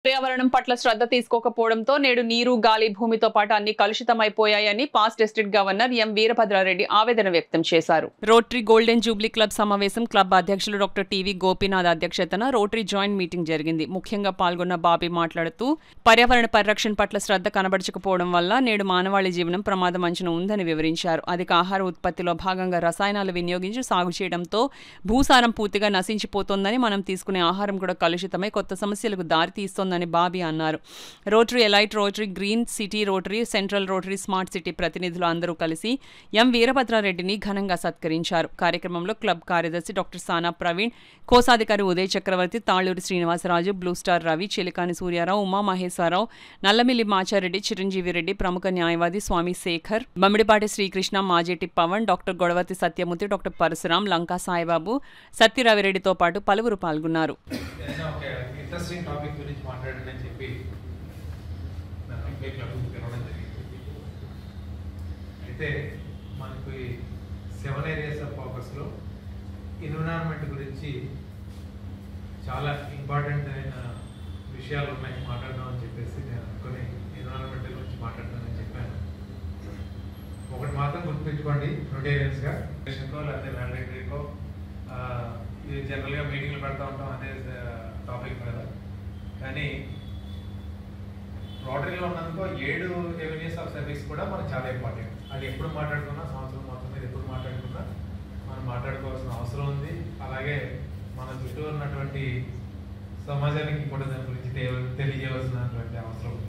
పర్యావరణం పట్ల శ్రద్ధ తీసుకోకపోవడంతో నేడు నీరు, గాలి, భూమితో పాటు అన్ని కలుషితమైపోయాయని past district governor M Veerabhadra Reddy ఆవేదన వ్యక్తం చేశారు. రోటరీ గోల్డెన్ జూబ్లీ క్లబ్ సమావేశం క్లబ్ అధ్యక్షులు డాక్టర్ టీవీ గోపీనాథ్ అధ్యక్షతన రోటరీ జాయింట్ మీటింగ్ జరిగింది. ముఖ్యంగా పాల్గొన్న బాబీ మాట్లాడుతూ పర్యావరణ పరిరక్షణ పట్ల శ్రద్ధ కనబరచకపోవడం వల్ల నేడు మానవాళి జీవనం ప్రమాదం అంచున ఉందని వివరించారు. అధిక ఆహార ఉత్పత్తిలో భాగంగా రసాయనాలు వినియోగించి సాగు చేయడంతో భూసారం పూర్తిగా నశించిపోతోందని, మనం తీసుకునే ఆహారం కూడా కలుషితమై కొత్త సమస్యలకు దారితీస్తోందని బాబీ అన్నారు. Rotary elite, rotary green city, rotary central, rotary smart city ప్రతినిధులు అందరూ కలిసి ఎం వీరభద్రారెడ్డిని ఘనంగా సత్కరించారు. కార్యక్రమంలో క్లబ్ కార్యదర్శి డాక్టర్ సానా ప్రవీణ్, కోశాధికారి ఉదయ్ చక్రవర్తి, తాళూరి శ్రీనివాసరాజు, బ్లూ స్టార్ రవి, చిలికాని సూర్యారావు, ఉమా మహేశ్వరరావు, నల్లమిల్లి మాచారెడ్డి, చిరంజీవి రెడ్డి, ప్రముఖ న్యాయవాది స్వామి శేఖర్, బమ్మిడిపాటి శ్రీకృష్ణ, మాజేటి పవన్, డాక్టర్ గొడవతి సత్యమూర్తి, డాక్టర్ పరశురాం, లంకా సాయిబాబు, సత్యరవిరెడ్డితో పాటు పలువురు పాల్గొన్నారు. ఇంట్రెస్టింగ్ టాపిక్ గురించి మాట్లాడండి అని చెప్పి క్లబ్కి పిలవడం జరిగింది. అయితే మనకు 7 ఏరియాస్ ఆఫ్ ఫోకస్లో ఎన్విరాన్మెంట్ గురించి చాలా ఇంపార్టెంట్ అయిన విషయాలు ఉన్నాయి మాట్లాడదాం అని చెప్పేసి నేను అనుకుని ఎన్విరాన్మెంట్ గురించి మాట్లాడదామని చెప్పాను. ఒకటి మాత్రం గుర్తుంచుకోండి, రొటేరియన్స్గా లేకపోతే మ్యాండేటరీకో ఇది జనరల్గా మీటింగ్లు పెడతా ఉంటాం అనే టాపిక్ మీద. కానీ రోటరీలో ఉన్నందుకు 7 రెవెన్యూస్ ఆఫ్ సర్వీస్ కూడా మనకు చాలా ఇంపార్టెంట్. అది ఎప్పుడు మాట్లాడుకున్నా, సంవత్సరం మొత్తం మీద ఎప్పుడు మాట్లాడుకున్నా మనం మాట్లాడుకోవాల్సిన అవసరం ఉంది. అలాగే మన చుట్టూ ఉన్నటువంటి సమాజానికి కూడా దాని గురించి తెలియజేయవలసినటువంటి అవసరం ఉంది.